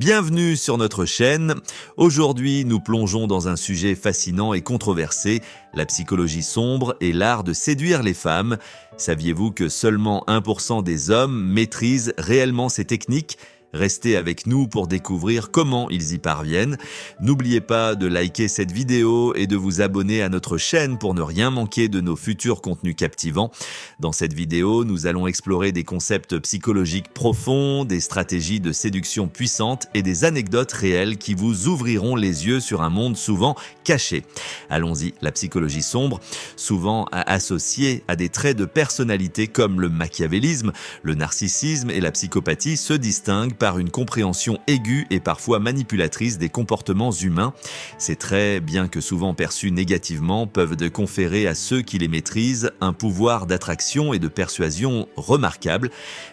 Bienvenue sur notre chaîne. Aujourd'hui, nous plongeons dans un sujet fascinant et controversé, la psychologie sombre et l'art de séduire les femmes. Saviez-vous que seulement 1% des hommes maîtrisent réellement ces techniques ? Restez avec nous pour découvrir comment ils y parviennent. N'oubliez pas de liker cette vidéo et de vous abonner à notre chaîne pour ne rien manquer de nos futurs contenus captivants. Dans cette vidéo, nous allons explorer des concepts psychologiques profonds, des stratégies de séduction puissantes et des anecdotes réelles qui vous ouvriront les yeux sur un monde souvent caché. Allons-y, la psychologie sombre, souvent associée à des traits de personnalité comme le machiavélisme, le narcissisme et la psychopathie, se distingue par une compréhension aiguë et parfois manipulatrice des comportements humains. Ces traits, bien que souvent perçus négativement, peuvent conférer à ceux qui les maîtrisent un pouvoir d'attraction et de persuasion remarquable.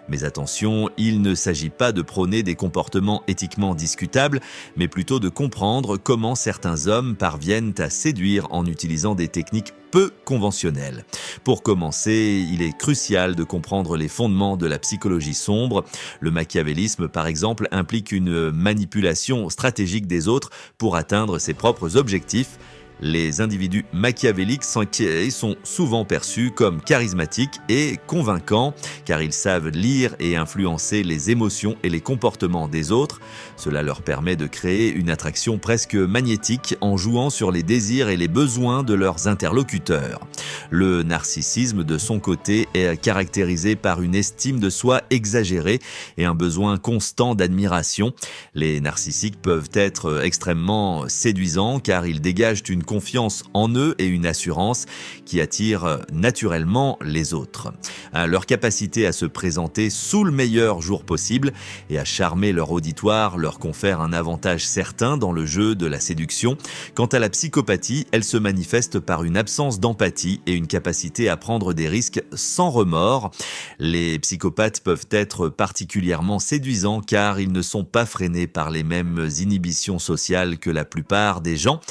Mais attention, il ne s'agit pas de prôner des comportements éthiquement discutables, mais plutôt de comprendre comment certains hommes parviennent à séduire en utilisant des techniques peu conventionnelles. Pour commencer, il est crucial de comprendre les fondements de la psychologie sombre. Le machiavélisme, par exemple, implique une manipulation stratégique des autres pour atteindre ses propres objectifs. Les individus machiavéliques sont souvent perçus comme charismatiques et convaincants, car ils savent lire et influencer les émotions et les comportements des autres. Cela leur permet de créer une attraction presque magnétique en jouant sur les désirs et les besoins de leurs interlocuteurs. Le narcissisme, de son côté, est caractérisé par une estime de soi exagérée et un besoin constant d'admiration. Les narcissiques peuvent être extrêmement séduisants car ils dégagent une confiance en eux et une assurance qui attire naturellement les autres. Leur capacité à se présenter sous le meilleur jour possible et à charmer leur auditoire leur confère un avantage certain dans le jeu de la séduction. Quant à la psychopathie, elle se manifeste par une absence d'empathie et une capacité à prendre des risques sans remords. Les psychopathes peuvent être particulièrement séduisants car ils ne sont pas freinés par les mêmes inhibitions sociales que la plupart des gens.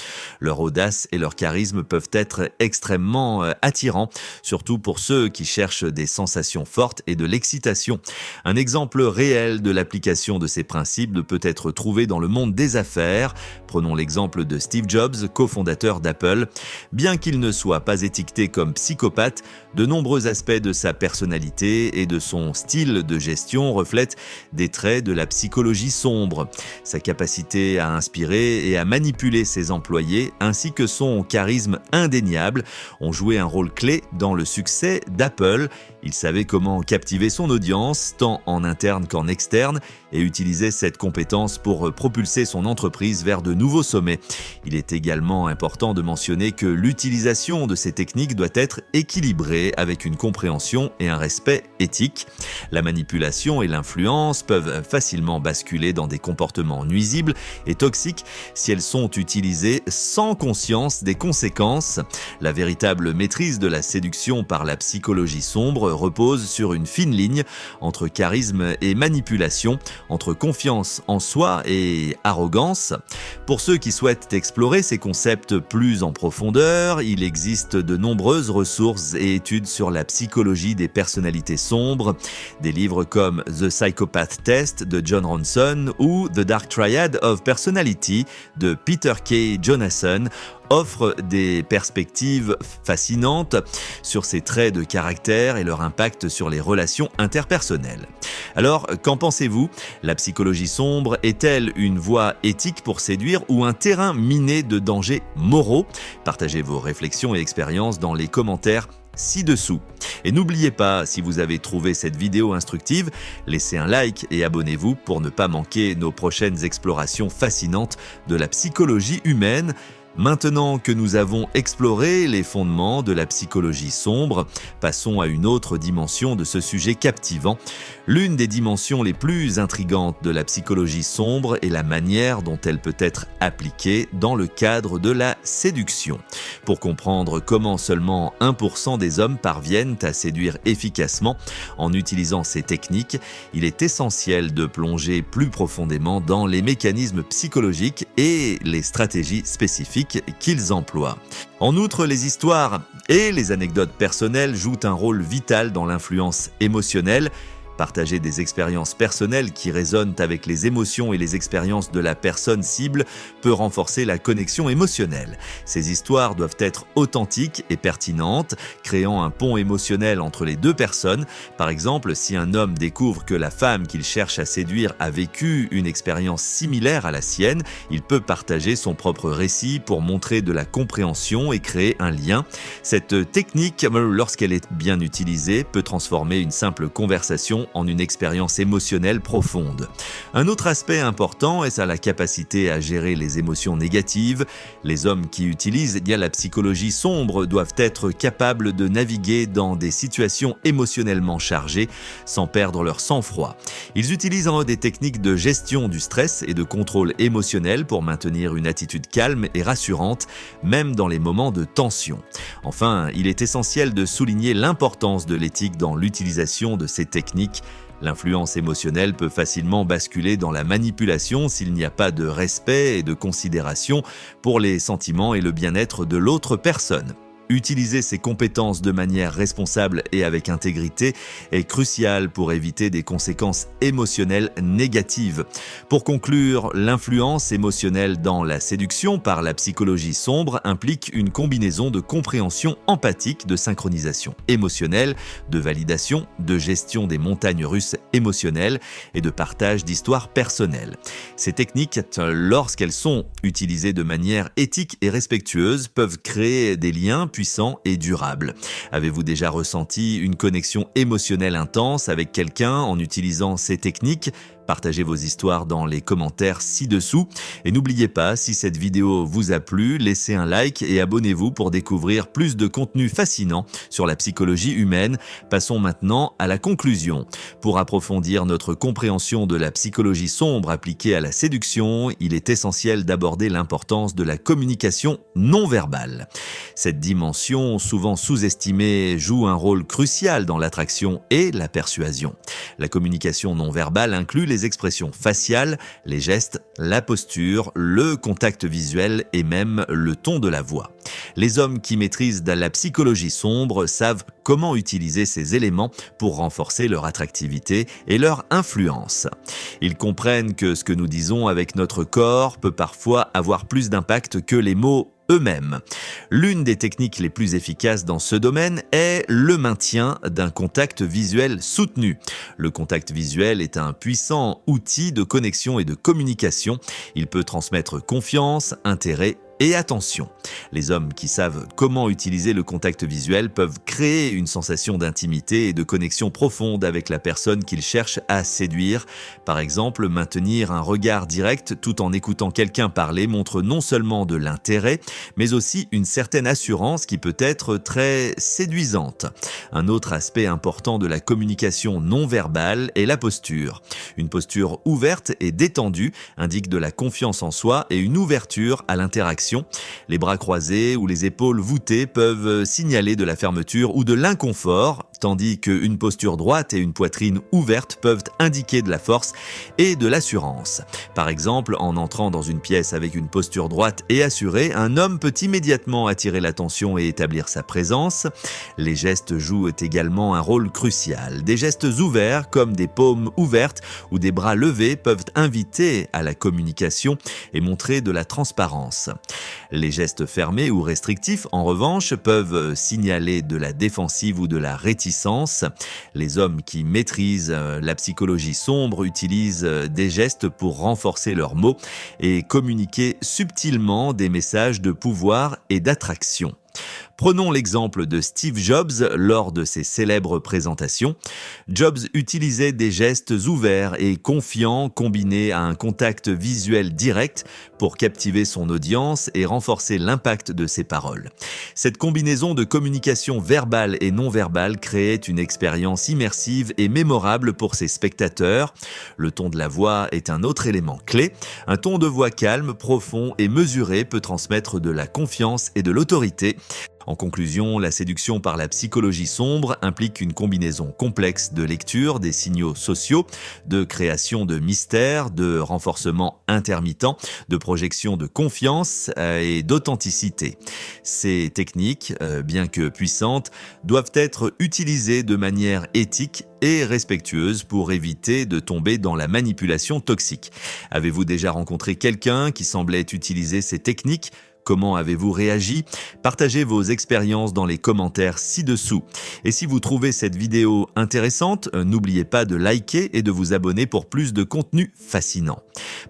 Leur audace et leur charisme peuvent être extrêmement attirants, surtout pour ceux qui cherchent des sensations fortes et de l'excitation. Un exemple réel de l'application de ces principes peut être trouvé dans le monde des affaires. Prenons l'exemple de Steve Jobs, cofondateur d'Apple. Bien qu'il ne soit pas étiqueté comme psychopathe, de nombreux aspects de sa personnalité et de son style de gestion reflètent des traits de la psychologie sombre. Sa capacité à inspirer et à manipuler ses employés, ainsi que son charisme indéniable, ont joué un rôle clé dans le succès d'Apple. Il savait comment captiver son audience, tant en interne qu'en externe, et utilisait cette compétence pour propulser son entreprise vers de nouveaux sommets. Il est également important de mentionner que l'utilisation de ces techniques doit être équilibrée avec une compréhension et un respect éthique. La manipulation et l'influence peuvent facilement basculer dans des comportements nuisibles et toxiques si elles sont utilisées sans conscience des conséquences. La véritable maîtrise de la séduction par la psychologie sombre repose sur une fine ligne entre charisme et manipulation, entre confiance en soi et arrogance. Pour ceux qui souhaitent explorer ces concepts plus en profondeur, il existe de nombreuses ressources et études sur la psychologie des personnalités sombres. Des livres comme The Psychopath Test de John Ronson ou The Dark Triad of Personality de Peter K. Jonassen offre des perspectives fascinantes sur ces traits de caractère et leur impact sur les relations interpersonnelles. Alors, qu'en pensez-vous ? La psychologie sombre est-elle une voie éthique pour séduire ou un terrain miné de dangers moraux ? Partagez vos réflexions et expériences dans les commentaires ci-dessous. Et n'oubliez pas, si vous avez trouvé cette vidéo instructive, laissez un like et abonnez-vous pour ne pas manquer nos prochaines explorations fascinantes de la psychologie humaine. Maintenant que nous avons exploré les fondements de la psychologie sombre, passons à une autre dimension de ce sujet captivant. L'une des dimensions les plus intrigantes de la psychologie sombre est la manière dont elle peut être appliquée dans le cadre de la séduction. Pour comprendre comment seulement 1% des hommes parviennent à séduire efficacement en utilisant ces techniques, il est essentiel de plonger plus profondément dans les mécanismes psychologiques et les stratégies spécifiques qu'ils emploient. En outre, les histoires et les anecdotes personnelles jouent un rôle vital dans l'influence émotionnelle. Partager des expériences personnelles qui résonnent avec les émotions et les expériences de la personne cible peut renforcer la connexion émotionnelle. Ces histoires doivent être authentiques et pertinentes, créant un pont émotionnel entre les deux personnes. Par exemple, si un homme découvre que la femme qu'il cherche à séduire a vécu une expérience similaire à la sienne, il peut partager son propre récit pour montrer de la compréhension et créer un lien. Cette technique, lorsqu'elle est bien utilisée, peut transformer une simple conversation en une expérience émotionnelle profonde. Un autre aspect important est la capacité à gérer les émotions négatives. Les hommes qui utilisent la psychologie sombre doivent être capables de naviguer dans des situations émotionnellement chargées sans perdre leur sang-froid. Ils utilisent des techniques de gestion du stress et de contrôle émotionnel pour maintenir une attitude calme et rassurante, même dans les moments de tension. Enfin, il est essentiel de souligner l'importance de l'éthique dans l'utilisation de ces techniques. L'influence émotionnelle peut facilement basculer dans la manipulation s'il n'y a pas de respect et de considération pour les sentiments et le bien-être de l'autre personne. Utiliser ses compétences de manière responsable et avec intégrité est crucial pour éviter des conséquences émotionnelles négatives. Pour conclure, l'influence émotionnelle dans la séduction par la psychologie sombre implique une combinaison de compréhension empathique, de synchronisation émotionnelle, de validation, de gestion des montagnes russes émotionnelles et de partage d'histoires personnelles. Ces techniques, lorsqu'elles sont utilisées de manière éthique et respectueuse, peuvent créer des liens puissant et durable. Avez-vous déjà ressenti une connexion émotionnelle intense avec quelqu'un en utilisant ces techniques ? Partagez vos histoires dans les commentaires ci-dessous. Et n'oubliez pas, si cette vidéo vous a plu, laissez un like et abonnez-vous pour découvrir plus de contenu fascinant sur la psychologie humaine. Passons maintenant à la conclusion. Pour approfondir notre compréhension de la psychologie sombre appliquée à la séduction, il est essentiel d'aborder l'importance de la communication non verbale. Cette dimension, souvent sous-estimée, joue un rôle crucial dans l'attraction et la persuasion. La communication non verbale inclut les expressions faciales, les gestes, la posture, le contact visuel et même le ton de la voix. Les hommes qui maîtrisent la psychologie sombre savent comment utiliser ces éléments pour renforcer leur attractivité et leur influence. Ils comprennent que ce que nous disons avec notre corps peut parfois avoir plus d'impact que les mots eux-mêmes. L'une des techniques les plus efficaces dans ce domaine est le maintien d'un contact visuel soutenu. Le contact visuel est un puissant outil de connexion et de communication. Il peut transmettre confiance, intérêt et attention. Les hommes qui savent comment utiliser le contact visuel peuvent créer une sensation d'intimité et de connexion profonde avec la personne qu'ils cherchent à séduire. Par exemple, maintenir un regard direct tout en écoutant quelqu'un parler montre non seulement de l'intérêt, mais aussi une certaine assurance qui peut être très séduisante. Un autre aspect important de la communication non verbale est la posture. Une posture ouverte et détendue indique de la confiance en soi et une ouverture à l'interaction. Les bras croisés ou les épaules voûtées peuvent signaler de la fermeture ou de l'inconfort, tandis qu'une posture droite et une poitrine ouverte peuvent indiquer de la force et de l'assurance. Par exemple, en entrant dans une pièce avec une posture droite et assurée, un homme peut immédiatement attirer l'attention et établir sa présence. Les gestes jouent également un rôle crucial. Des gestes ouverts, comme des paumes ouvertes ou des bras levés, peuvent inviter à la communication et montrer de la transparence. Les gestes fermés ou restrictifs, en revanche, peuvent signaler de la défensive ou de la réticence. Les hommes qui maîtrisent la psychologie sombre utilisent des gestes pour renforcer leurs mots et communiquer subtilement des messages de pouvoir et d'attraction. Prenons l'exemple de Steve Jobs lors de ses célèbres présentations. Jobs utilisait des gestes ouverts et confiants combinés à un contact visuel direct pour captiver son audience et renforcer l'impact de ses paroles. Cette combinaison de communication verbale et non verbale créait une expérience immersive et mémorable pour ses spectateurs. Le ton de la voix est un autre élément clé. Un ton de voix calme, profond et mesuré peut transmettre de la confiance et de l'autorité. En conclusion, la séduction par la psychologie sombre implique une combinaison complexe de lecture des signaux sociaux, de création de mystères, de renforcement intermittent, de projection de confiance et d'authenticité. Ces techniques, bien que puissantes, doivent être utilisées de manière éthique et respectueuse pour éviter de tomber dans la manipulation toxique. Avez-vous déjà rencontré quelqu'un qui semblait utiliser ces techniques ? Comment avez-vous réagi? Partagez vos expériences dans les commentaires ci-dessous. Et si vous trouvez cette vidéo intéressante, n'oubliez pas de liker et de vous abonner pour plus de contenu fascinant.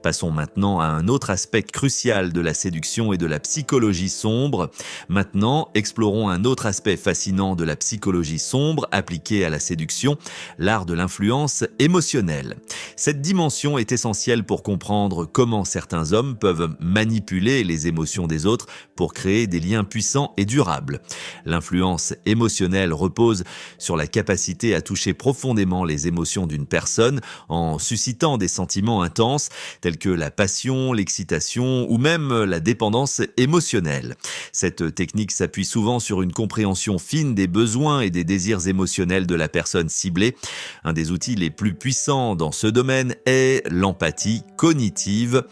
Passons maintenant à un autre aspect crucial de la séduction et de la psychologie sombre. Maintenant, explorons un autre aspect fascinant de la psychologie sombre appliquée à la séduction, l'art de l'influence émotionnelle. Cette dimension est essentielle pour comprendre comment certains hommes peuvent manipuler les émotions des autres pour créer des liens puissants et durables. L'influence émotionnelle repose sur la capacité à toucher profondément les émotions d'une personne en suscitant des sentiments intenses tels que la passion, l'excitation ou même la dépendance émotionnelle. Cette technique s'appuie souvent sur une compréhension fine des besoins et des désirs émotionnels de la personne ciblée. Un des outils les plus puissants dans ce domaine est l'empathie cognitive.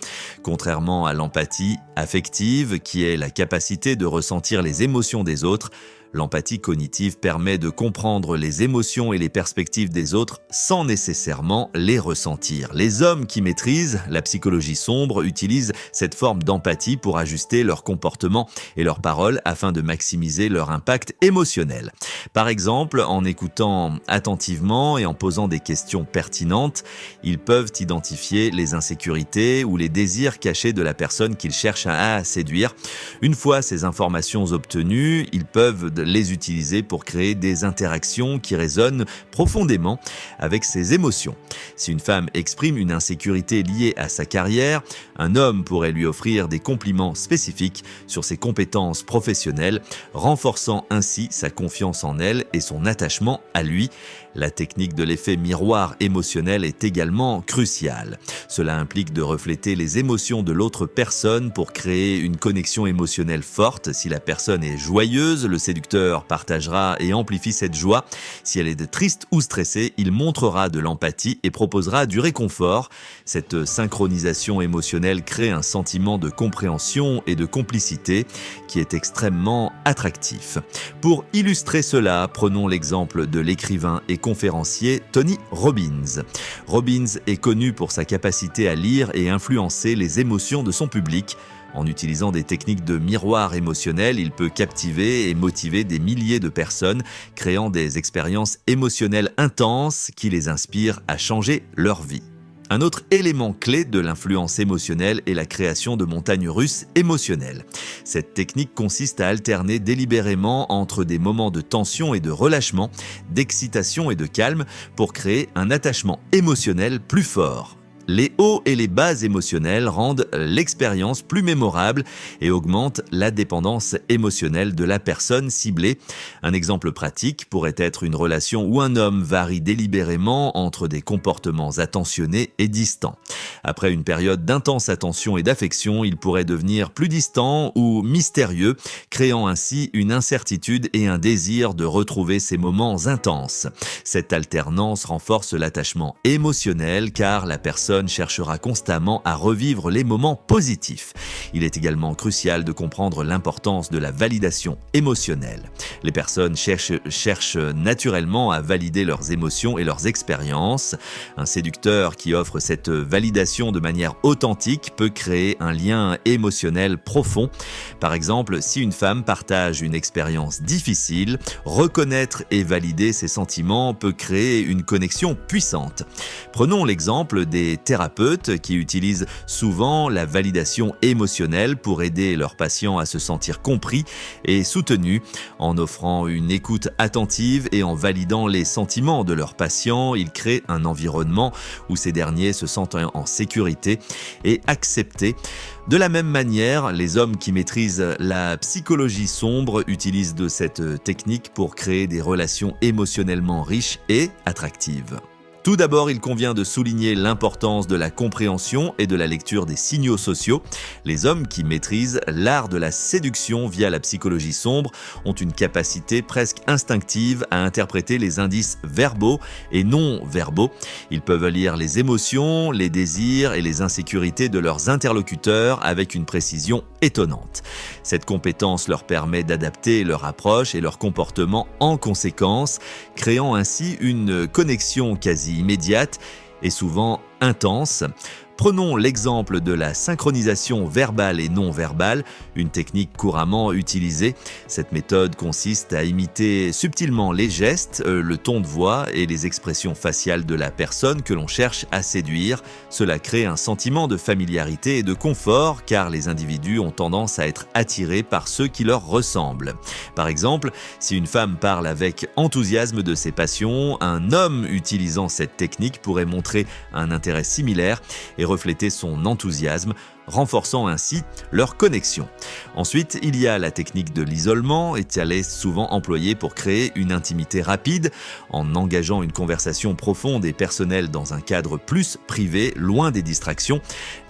Contrairement à l'empathie affective, qui est la capacité de ressentir les émotions des autres, l'empathie cognitive permet de comprendre les émotions et les perspectives des autres sans nécessairement les ressentir. Les hommes qui maîtrisent la psychologie sombre utilisent cette forme d'empathie pour ajuster leur comportement et leurs paroles afin de maximiser leur impact émotionnel. Par exemple, en écoutant attentivement et en posant des questions pertinentes, ils peuvent identifier les insécurités ou les désirs cachés de la personne qu'ils cherchent à séduire. Une fois ces informations obtenues, ils peuvent les utiliser pour créer des interactions qui résonnent profondément avec ses émotions. Si une femme exprime une insécurité liée à sa carrière, un homme pourrait lui offrir des compliments spécifiques sur ses compétences professionnelles, renforçant ainsi sa confiance en elle et son attachement à lui. La technique de l'effet miroir émotionnel est également cruciale. Cela implique de refléter les émotions de l'autre personne pour créer une connexion émotionnelle forte. Si la personne est joyeuse, le séducteur partagera et amplifie cette joie. Si elle est triste ou stressée, il montrera de l'empathie et proposera du réconfort. Cette synchronisation émotionnelle crée un sentiment de compréhension et de complicité qui est extrêmement attractif. Pour illustrer cela, prenons l'exemple de l'écrivain et conférencier Tony Robbins. Robbins est connu pour sa capacité à lire et influencer les émotions de son public. En utilisant des techniques de miroir émotionnel, il peut captiver et motiver des milliers de personnes, créant des expériences émotionnelles intenses qui les inspirent à changer leur vie. Un autre élément clé de l'influence émotionnelle est la création de montagnes russes émotionnelles. Cette technique consiste à alterner délibérément entre des moments de tension et de relâchement, d'excitation et de calme pour créer un attachement émotionnel plus fort. Les hauts et les bas émotionnels rendent l'expérience plus mémorable et augmentent la dépendance émotionnelle de la personne ciblée. Un exemple pratique pourrait être une relation où un homme varie délibérément entre des comportements attentionnés et distants. Après une période d'intense attention et d'affection, il pourrait devenir plus distant ou mystérieux, créant ainsi une incertitude et un désir de retrouver ces moments intenses. Cette alternance renforce l'attachement émotionnel car la personne cherchera constamment à revivre les moments positifs. Il est également crucial de comprendre l'importance de la validation émotionnelle. Les personnes cherchent naturellement à valider leurs émotions et leurs expériences. Un séducteur qui offre cette validation de manière authentique peut créer un lien émotionnel profond. Par exemple, si une femme partage une expérience difficile, reconnaître et valider ses sentiments peut créer une connexion puissante. Prenons l'exemple des thérapeutes qui utilisent souvent la validation émotionnelle pour aider leurs patients à se sentir compris et soutenus. En offrant une écoute attentive et en validant les sentiments de leurs patients, ils créent un environnement où ces derniers se sentent en sécurité et acceptés. De la même manière, les hommes qui maîtrisent la psychologie sombre utilisent de cette technique pour créer des relations émotionnellement riches et attractives. Tout d'abord, il convient de souligner l'importance de la compréhension et de la lecture des signaux sociaux. Les hommes qui maîtrisent l'art de la séduction via la psychologie sombre ont une capacité presque instinctive à interpréter les indices verbaux et non verbaux. Ils peuvent lire les émotions, les désirs et les insécurités de leurs interlocuteurs avec une précision étonnante. Cette compétence leur permet d'adapter leur approche et leur comportement en conséquence, créant ainsi une connexion quasi immédiate et souvent intense. Prenons l'exemple de la synchronisation verbale et non verbale, une technique couramment utilisée. Cette méthode consiste à imiter subtilement les gestes, le ton de voix et les expressions faciales de la personne que l'on cherche à séduire. Cela crée un sentiment de familiarité et de confort car les individus ont tendance à être attirés par ceux qui leur ressemblent. Par exemple, si une femme parle avec enthousiasme de ses passions, un homme utilisant cette technique pourrait montrer un intérêt similaire et refléter son enthousiasme, renforçant ainsi leur connexion. Ensuite, il y a la technique de l'isolement, et elle est souvent employée pour créer une intimité rapide, en engageant une conversation profonde et personnelle dans un cadre plus privé, loin des distractions.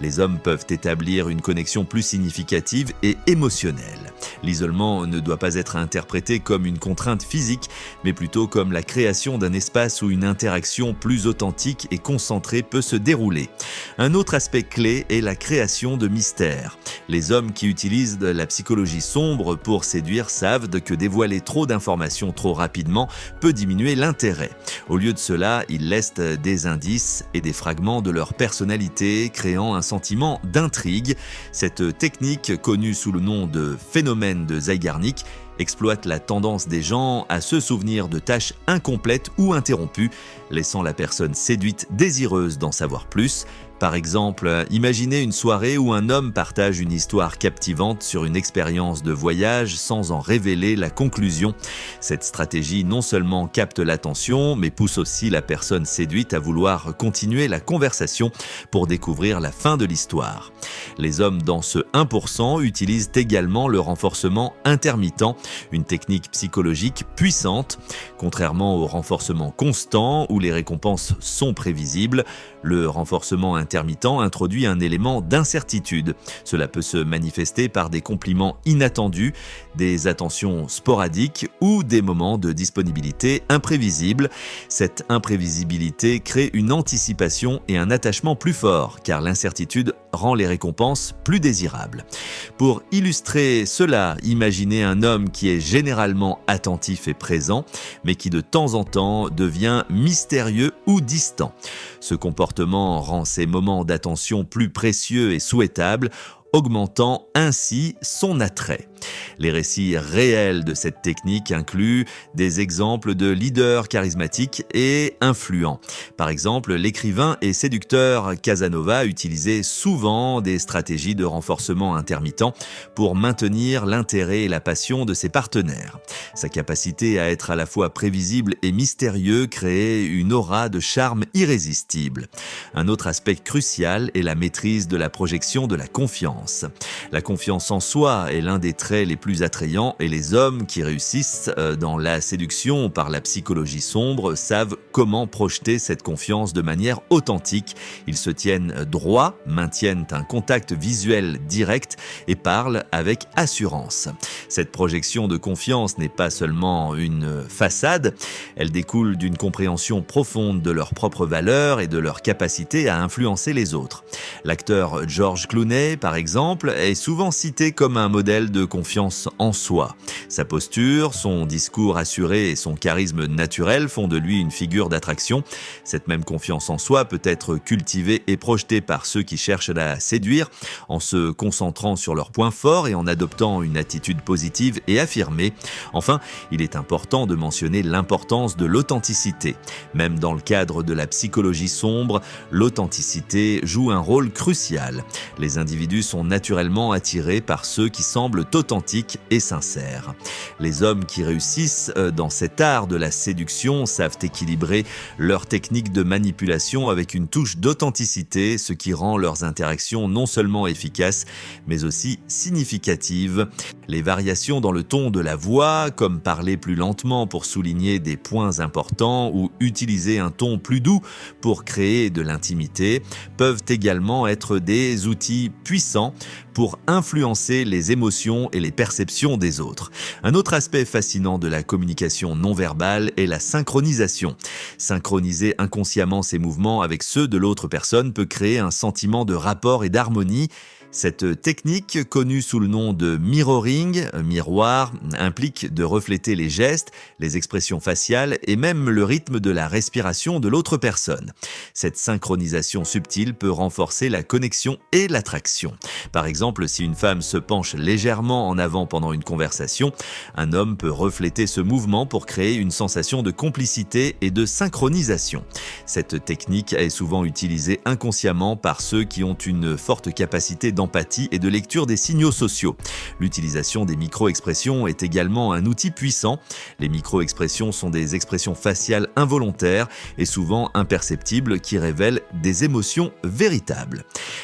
Les hommes peuvent établir une connexion plus significative et émotionnelle. L'isolement ne doit pas être interprété comme une contrainte physique, mais plutôt comme la création d'un espace où une interaction plus authentique et concentrée peut se dérouler. Un autre aspect clé est la création de mystère. Les hommes qui utilisent de la psychologie sombre pour séduire savent que dévoiler trop d'informations trop rapidement peut diminuer l'intérêt. Au lieu de cela, ils laissent des indices et des fragments de leur personnalité, créant un sentiment d'intrigue. Cette technique, connue sous le nom de phénomène de Zeigarnik, exploite la tendance des gens à se souvenir de tâches incomplètes ou interrompues, laissant la personne séduite désireuse d'en savoir plus. Par exemple, imaginez une soirée où un homme partage une histoire captivante sur une expérience de voyage sans en révéler la conclusion. Cette stratégie non seulement capte l'attention, mais pousse aussi la personne séduite à vouloir continuer la conversation pour découvrir la fin de l'histoire. Les hommes dans ce 1% utilisent également le renforcement intermittent, une technique psychologique puissante. Contrairement au renforcement constant où les récompenses sont prévisibles, le renforcement intermittent introduit un élément d'incertitude. Cela peut se manifester par des compliments inattendus, des attentions sporadiques ou des moments de disponibilité imprévisibles. Cette imprévisibilité crée une anticipation et un attachement plus fort, car l'incertitude rend les récompenses plus désirables. Pour illustrer cela, imaginez un homme qui est généralement attentif et présent, mais qui de temps en temps devient mystérieux ou distant. Ce comportement rend ces moments d'attention plus précieux et souhaitables, augmentant ainsi son attrait. Les récits réels de cette technique incluent des exemples de leaders charismatiques et influents. Par exemple, l'écrivain et séducteur Casanova utilisait souvent des stratégies de renforcement intermittent pour maintenir l'intérêt et la passion de ses partenaires. Sa capacité à être à la fois prévisible et mystérieux créait une aura de charme irrésistible. Un autre aspect crucial est la maîtrise de la projection de la confiance. La confiance en soi est l'un des traits les plus attrayants et les hommes qui réussissent dans la séduction par la psychologie sombre savent comment projeter cette confiance de manière authentique. Ils se tiennent droit, maintiennent un contact visuel direct et parlent avec assurance. Cette projection de confiance n'est pas seulement une façade, elle découle d'une compréhension profonde de leurs propres valeurs et de leur capacité à influencer les autres. L'acteur George Clooney, par exemple, est souvent cité comme un modèle de confiance en soi. Sa posture, son discours assuré et son charisme naturel font de lui une figure d'attraction. Cette même confiance en soi peut être cultivée et projetée par ceux qui cherchent à la séduire en se concentrant sur leurs points forts et en adoptant une attitude positive et affirmée. Enfin, il est important de mentionner l'importance de l'authenticité. Même dans le cadre de la psychologie sombre, l'authenticité joue un rôle crucial. Les individus sont naturellement attirés par ceux qui semblent authentiques et sincères. Les hommes qui réussissent dans cet art de la séduction savent équilibrer améliorer leur technique de manipulation avec une touche d'authenticité, ce qui rend leurs interactions non seulement efficaces, mais aussi significatives. Les variations dans le ton de la voix, comme parler plus lentement pour souligner des points importants ou utiliser un ton plus doux pour créer de l'intimité, peuvent également être des outils puissants pour influencer les émotions et les perceptions des autres. Un autre aspect fascinant de la communication non verbale est la synchronisation. Synchroniser inconsciemment ses mouvements avec ceux de l'autre personne peut créer un sentiment de rapport et d'harmonie. Cette technique, connue sous le nom de mirroring, miroir, implique de refléter les gestes, les expressions faciales et même le rythme de la respiration de l'autre personne. Cette synchronisation subtile peut renforcer la connexion et l'attraction. Par exemple, si une femme se penche légèrement en avant pendant une conversation, un homme peut refléter ce mouvement pour créer une sensation de complicité et de synchronisation. Cette technique est souvent utilisée inconsciemment par ceux qui ont une forte capacité d'empathie et de lecture des signaux sociaux. L'utilisation des micro-expressions est également un outil puissant. Les micro-expressions sont des expressions faciales involontaires et souvent imperceptibles qui révèlent des émotions véritables.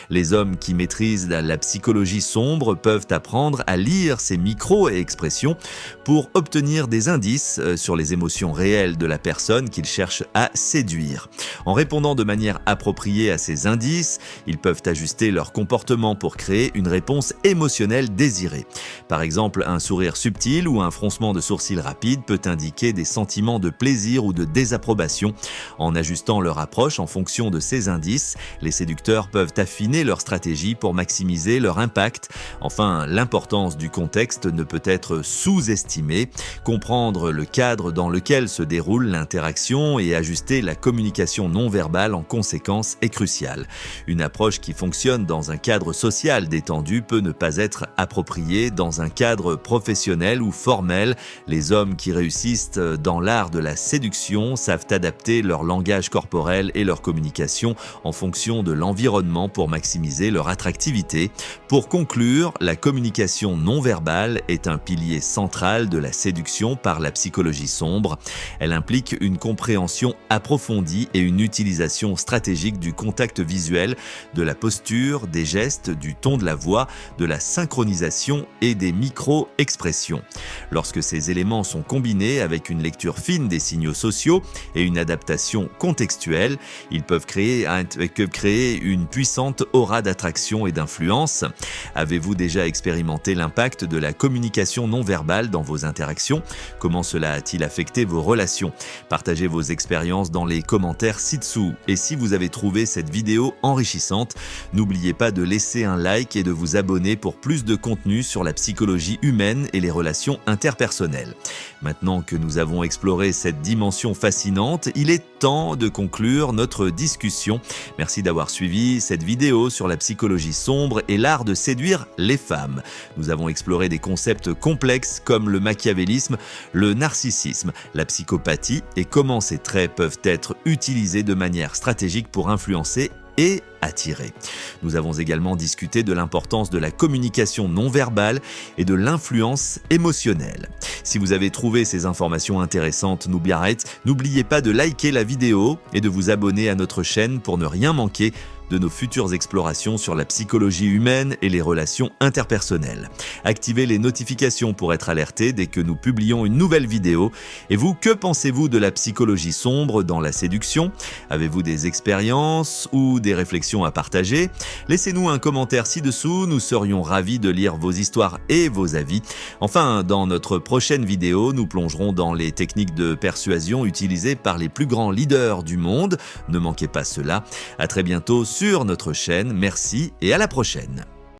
Les hommes qui maîtrisent la psychologie sombre peuvent apprendre à lire ces micro-expressions pour obtenir des indices sur les émotions réelles de la personne qu'ils cherchent à séduire. En répondant de manière appropriée à ces indices, ils peuvent ajuster leur comportement pour créer une réponse émotionnelle désirée. Par exemple, un sourire subtil ou un froncement de sourcils rapide peut indiquer des sentiments de plaisir ou de désapprobation. En ajustant leur approche en fonction de ces indices, les séducteurs peuvent affiner leur stratégie pour maximiser leur impact. Enfin, l'importance du contexte ne peut être sous-estimée. Comprendre le cadre dans lequel se déroule l'interaction et ajuster la communication non verbale en conséquence est crucial. Une approche qui fonctionne dans un cadre social détendu peut ne pas être appropriée dans un cadre professionnel ou formel. Les hommes qui réussissent dans l'art de la séduction savent adapter leur langage corporel et leur communication en fonction de l'environnement pour maximiser leur attractivité. Pour conclure, la communication non verbale est un pilier central de la séduction par la psychologie sombre. Elle implique une compréhension approfondie et une utilisation stratégique du contact visuel, de la posture, des gestes, du ton de la voix, de la synchronisation et des micro-expressions. Lorsque ces éléments sont combinés avec une lecture fine des signaux sociaux et une adaptation contextuelle, ils peuvent créer une puissante aura d'attraction et d'influence. Avez-vous déjà expérimenté l'impact de la communication non verbale dans vos interactions? Comment cela a-t-il affecté vos relations? Partagez vos expériences dans les commentaires ci-dessous. Et si vous avez trouvé cette vidéo enrichissante, n'oubliez pas de laisser un like et de vous abonner pour plus de contenu sur la psychologie humaine et les relations interpersonnelles. Maintenant que nous avons exploré cette dimension fascinante, il est temps de conclure notre discussion. Merci d'avoir suivi cette vidéo sur la psychologie sombre et l'art de séduire les femmes. Nous avons exploré des concepts complexes comme le machiavélisme, le narcissisme, la psychopathie et comment ces traits peuvent être utilisés de manière stratégique pour influencer et attirer. Nous avons également discuté de l'importance de la communication non verbale et de l'influence émotionnelle. Si vous avez trouvé ces informations intéressantes, n'oubliez pas de liker la vidéo et de vous abonner à notre chaîne pour ne rien manquer de nos futures explorations sur la psychologie humaine et les relations interpersonnelles. Activez les notifications pour être alerté dès que nous publions une nouvelle vidéo. Et vous, que pensez-vous de la psychologie sombre dans la séduction? Avez-vous des expériences ou des réflexions à partager? Laissez-nous un commentaire ci-dessous, nous serions ravis de lire vos histoires et vos avis. Enfin, dans notre prochaine vidéo, nous plongerons dans les techniques de persuasion utilisées par les plus grands leaders du monde. Ne manquez pas cela. À très bientôt sur notre chaîne. Merci et à la prochaine.